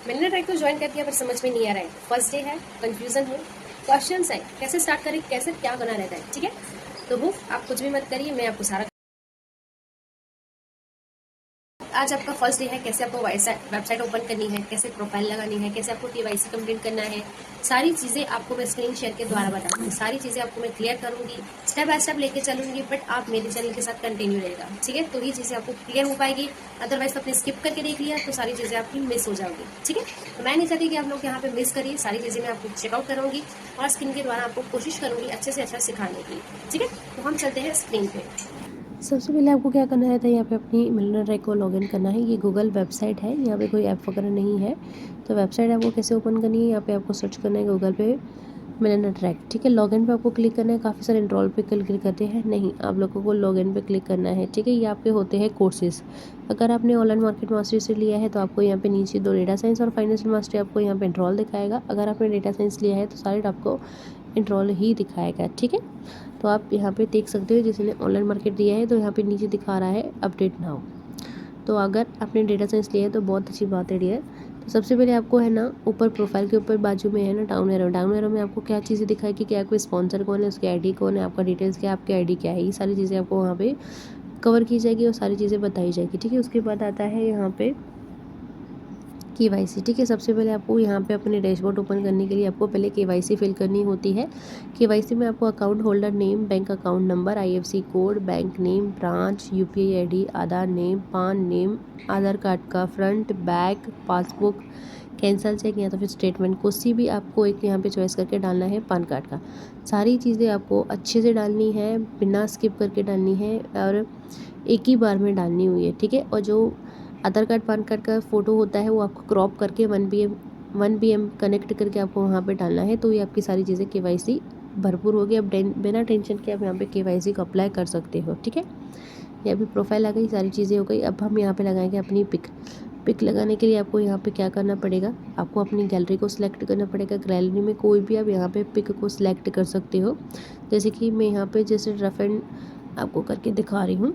मैंने ट्रैक को ज्वाइन कर दिया पर समझ में नहीं आ रहा है, फर्स्ट डे है, कंफ्यूजन है, क्वेश्चन है, कैसे स्टार्ट करें, कैसे क्या करना रहता है। ठीक है, तो वो आप कुछ भी मत करिए, मैं आपको सारा। आज आपका फर्स्ट डे है, कैसे आपको वेबसाइट ओपन करनी है, कैसे प्रोफाइल लगानी है, कैसे आपको केवाईसी कंप्लीट करना है, सारी चीज़ें आपको मैं स्क्रीन शेयर के द्वारा बताऊंगी। सारी चीज़ें आपको मैं क्लियर करूंगी, स्टेप बाय स्टेप लेके चलूंगी, बट आप मेरे चैनल के साथ कंटिन्यू रहेगा। ठीक है, तो ये चीज़ें आपको क्लियर हो पाएगी। अदरवाइज आपने स्किप करके देख लिया तो सारी चीज़ें आपकी मिस हो जाओगी। ठीक है, तो मैं नहीं चाहती कि आप लोग यहाँ पे मिस करिए, सारी चीज़ें मैं आपको चेकआउट करूंगी और स्क्रीन के द्वारा आपको कोशिश करूंगी अच्छे से अच्छा सिखाने की। ठीक है, तो हम चलते हैं स्क्रीन पे। सबसे पहले आपको क्या करना रहता है, यहाँ पे अपनी मिलियनेयर ट्रैक को लॉगिन करना है। ये गूगल वेबसाइट है, यहाँ पे कोई ऐप वगैरह नहीं है। तो वेबसाइट आपको कैसे ओपन करनी है, यहाँ पे आपको सर्च करना है गूगल पे मिलियनेयर ट्रैक। ठीक है, लॉगिन पे आपको क्लिक करना है। काफ़ी सारे इनरोल पे क्लिक करते हैं, नहीं आप लोगों को लॉगिन पे क्लिक करना है। ठीक है, ये आपके होते हैं कोर्सेज। अगर आपने ऑनलाइन मार्केट मास्टरी से लिया है तो आपको यहाँ पे नीचे 2 डेटा साइंस और फाइनेंशियल मास्टरी आपको यहाँ पे इनरोल दिखाएगा। अगर आपने डेटा साइंस लिया है तो सारे आपको इनरोल ही दिखाएगा। ठीक है, तो आप यहाँ पे देख सकते हो जिसने ऑनलाइन मार्केट दिया है तो यहाँ पे नीचे दिखा रहा है अपडेट नाउ। तो अगर आपने डेटा साइंस लिया है तो बहुत अच्छी बात है डियर। तो सबसे पहले आपको है ना ऊपर प्रोफाइल के ऊपर बाजू में है ना डाउन एरो में आपको क्या चीज़ें दिखाएगी, क्या कोई स्पॉन्सर कौन है, उसकी आईडी कौन है, आपका डिटेल्स क्या है, आपकी आईडी क्या है, ये सारी चीज़ें आपको वहाँ पे कवर की जाएगी और सारी चीज़ें बताई जाएगी। ठीक है, उसके बाद आता है यहाँ पे केवाईसी। ठीक है, सबसे पहले आपको यहाँ पे अपने डैशबोर्ड ओपन करने के लिए आपको पहले केवाईसी फिल करनी होती है। केवाईसी में आपको account holder name, bank account number, IFSC code, bank name, branch, UPI ID, Aadhaar name, PAN name, Aadhaar card का front back, passbook, cancel cheque या तो फिर स्टेटमेंट, कुछ भी आपको एक यहाँ पे चॉइस करके डालना है पान कार्ड का। सारी चीज़ें आपको अच्छे से डालनी है, बिना स्किप करके डालनी है और एक ही बार में डालनी हुई है। ठीक है, और जो आधार कार्ड पान कार्ड का फ़ोटो होता है वो आपको क्रॉप करके 1 PM कनेक्ट करके आपको वहाँ पे डालना है। तो ये आपकी सारी चीज़ें केवाईसी भरपूर होगी। अब बिना टेंशन के आप यहाँ पे केवाईसी को अप्लाई कर सकते हो। ठीक है, ये अभी प्रोफाइल आ गई, सारी चीज़ें हो गई। अब हम यहाँ पे लगाएंगे अपनी पिक लगाने के लिए आपको यहाँ पे क्या करना पड़ेगा, आपको अपनी गैलरी को सिलेक्ट करना पड़ेगा। गैलरी में कोई भी आप यहाँ पे पिक को सिलेक्ट कर सकते हो। जैसे कि मैं यहाँ पे जैसे रफ एंड आपको करके दिखा रही हूँ।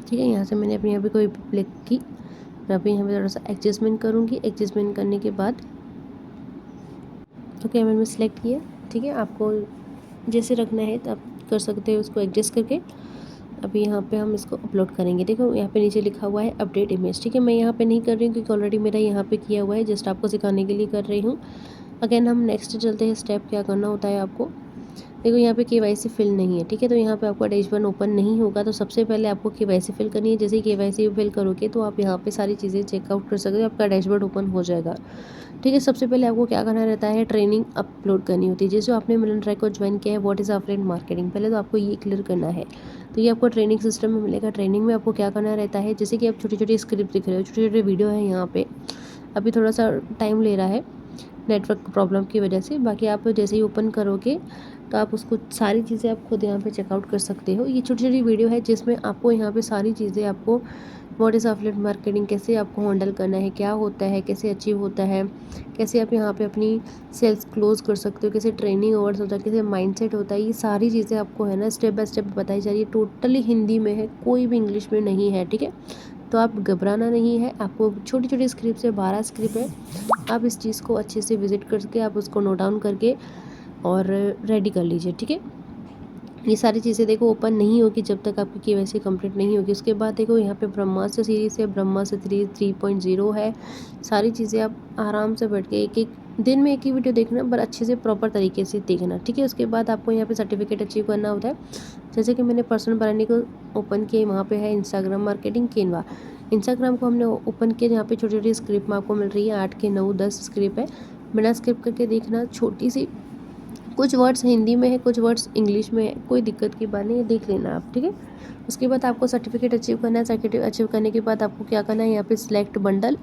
ठीक है, यहाँ से मैंने अपनी यहाँ पे कोई क्लिक की, मैं अभी यहाँ पे थोड़ा सा एडजस्टमेंट करूँगी। एडजस्टमेंट करने के बाद तो कैमरे में सिलेक्ट किया। ठीक है, आपको जैसे रखना है तो आप कर सकते हो उसको एडजस्ट करके। अभी यहाँ पे हम इसको अपलोड करेंगे। देखो यहाँ पे नीचे लिखा हुआ है अपडेट इमेज। ठीक है, मैं यहाँ पे नहीं कर रही हूँ क्योंकि ऑलरेडी मेरा यहाँ पे किया हुआ है, जस्ट आपको सिखाने के लिए कर रही हूँ। अगेन हम नेक्स्ट चलते हैं, स्टेप क्या करना होता है आपको। देखो यहाँ पे केवाईसी फिल नहीं है। ठीक है, तो यहाँ पे आपका डैशबोर्ड ओपन नहीं होगा। तो सबसे पहले आपको केवाईसी फिल करनी है। जैसे ही केवाईसी फिल करोगे तो आप यहाँ पे सारी चीज़ें चेकआउट कर सकते हो, आपका डैशबोर्ड ओपन हो जाएगा। ठीक है, सबसे पहले आपको क्या करना रहता है, ट्रेनिंग अपलोड करनी होती है। जैसे आपने मिलियनेयर ट्रैक को ज्वाइन किया है, व्हाट इज़ अफिलिएट मार्केटिंग, पहले तो आपको ये क्लियर करना है। तो ये आपको ट्रेनिंग सिस्टम में मिलेगा। ट्रेनिंग में आपको क्या करना रहता है, जैसे कि आप छोटी छोटी स्क्रिप्ट दिख रहे हो, छोटे छोटे वीडियो है यहाँ पे। अभी थोड़ा सा टाइम ले रहा है नेटवर्क प्रॉब्लम की वजह से। बाकी आप जैसे ही ओपन करोगे तो आप उसको सारी चीज़ें आप खुद यहाँ पे चेकआउट कर सकते हो। ये छोटी छोटी वीडियो है जिसमें आपको यहाँ पे सारी चीज़ें आपको व्हाट इज़ अफिलिएट मार्केटिंग, कैसे आपको हैंडल करना है, क्या होता है, कैसे अचीव होता है, कैसे आप यहाँ पे अपनी सेल्स क्लोज कर सकते हो, कैसे ट्रेनिंग ओवर्स होता है, कैसे माइंडसेट होता है, ये सारी चीज़ें आपको है ना स्टेप बाय स्टेप बताई जा रही है। टोटली हिंदी में है, कोई भी इंग्लिश में नहीं है। ठीक है, तो आप घबराना नहीं है। आपको छोटी छोटी स्क्रिप्ट है, 12 स्क्रिप्ट है। आप इस चीज़ को अच्छे से विजिट करके आप उसको नोट डाउन करके और रेडी कर लीजिए। ठीक है, ये सारी चीज़ें देखो ओपन नहीं होगी जब तक आपकी केवाईसी कंप्लीट नहीं होगी। उसके बाद देखो यहाँ पे ब्रह्मास्त्र सीरीज़ है, ब्रह्मास्त्र 3.0 है। सारी चीज़ें आप आराम से बैठ के एक एक दिन में एक ही वीडियो देखना, पर अच्छे से प्रॉपर तरीके से देखना। ठीक है, उसके बाद आपको यहाँ पे सर्टिफिकेट अचीव करना होता है। जैसे कि मैंने पर्सनल ब्रांडिंग को ओपन किया, वहाँ पे है इंस्टाग्राम मार्केटिंग केनवा। इंस्टाग्राम को हमने ओपन किया, जहाँ पे छोटी छोटी स्क्रिप्ट में आपको मिल रही है, 8 के 9 10 स्क्रिप्ट है। बिना स्क्रिप्ट करके देखना, छोटी सी, कुछ वर्ड्स हिंदी में है, कुछ वर्ड्स इंग्लिश में है, कोई दिक्कत की बात नहीं है, देख लेना आप। ठीक है, उसके बाद आपको सर्टिफिकेट अचीव करना है। सर्टिफिकेट अचीव करने के बाद आपको क्या करना है, यहाँ पे सिलेक्ट बंडल,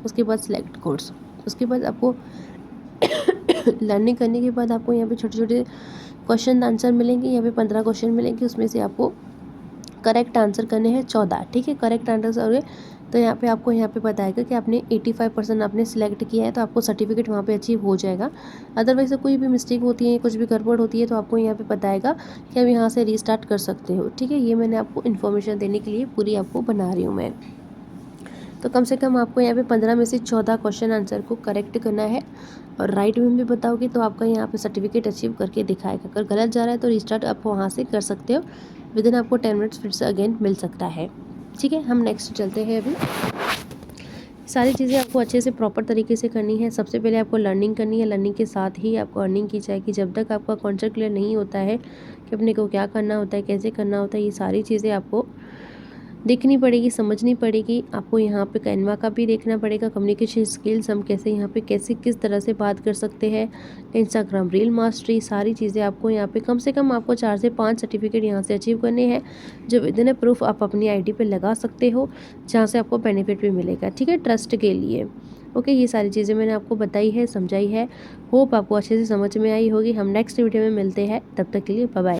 उसके बाद सिलेक्ट कोर्स, उसके बाद आपको लर्निंग करने के बाद आपको यहाँ पे छोटे छोटे क्वेश्चन आंसर मिलेंगे। यहाँ पे 15 क्वेश्चन मिलेंगे, उसमें से आपको करेक्ट आंसर करने हैं 14। ठीक है, करेक्ट आंसर हो गए तो यहाँ पे आपको यहाँ पे बताएगा कि आपने 85% आपने सिलेक्ट किया है, तो आपको सर्टिफिकेट वहाँ पे अचीव हो जाएगा। अदरवाइज कोई भी मिस्टेक होती है, कुछ भी गड़बड़ होती है, तो आपको यहाँ पे बताएगा कि आप यहाँ से रीस्टार्ट कर सकते हो। ठीक है, ये मैंने आपको इन्फॉर्मेशन देने के लिए पूरी आपको बना रही हूँ मैं। तो कम से कम आपको यहाँ पे 15 में से 14 क्वेश्चन आंसर को करेक्ट करना है और राइट में भी बताओगे तो आपका यहाँ पे सर्टिफिकेट अचीव करके दिखाएगा। अगर गलत जा रहा है तो रिस्टार्ट आप वहाँ से कर सकते हो, विदिन आपको 10 मिनट्स फिर से अगेन मिल सकता है। ठीक है, हम नेक्स्ट चलते हैं। अभी सारी चीज़ें आपको अच्छे से प्रॉपर तरीके से करनी है। सबसे पहले आपको लर्निंग करनी है, लर्निंग के साथ ही आपको अर्निंग की जाएगी। जब तक आपका कॉन्सेप्ट क्लियर नहीं होता है कि अपने को क्या करना होता है, कैसे करना होता है, ये सारी चीज़ें आपको देखनी पड़ेगी, समझनी पड़ेगी। आपको यहाँ पे कैनवा का भी देखना पड़ेगा, कम्युनिकेशन स्किल्स हम कैसे यहाँ पे कैसे किस तरह से बात कर सकते हैं, इंस्टाग्राम रील मास्टरी, सारी चीज़ें आपको यहाँ पे कम से कम आपको 4 से 5 सर्टिफिकेट यहाँ से अचीव करने हैं, जो विदिन अ प्रूफ आप अपनी आईडी पे लगा सकते हो, जहाँ से आपको बेनिफिट भी मिलेगा। ठीक है, ट्रस्ट के लिए। ओके, ये सारी चीज़ें मैंने आपको बताई है, समझाई है। होप आपको अच्छे से समझ में आई होगी। हम नेक्स्ट वीडियो में मिलते हैं, तब तक के लिए बाय बाय।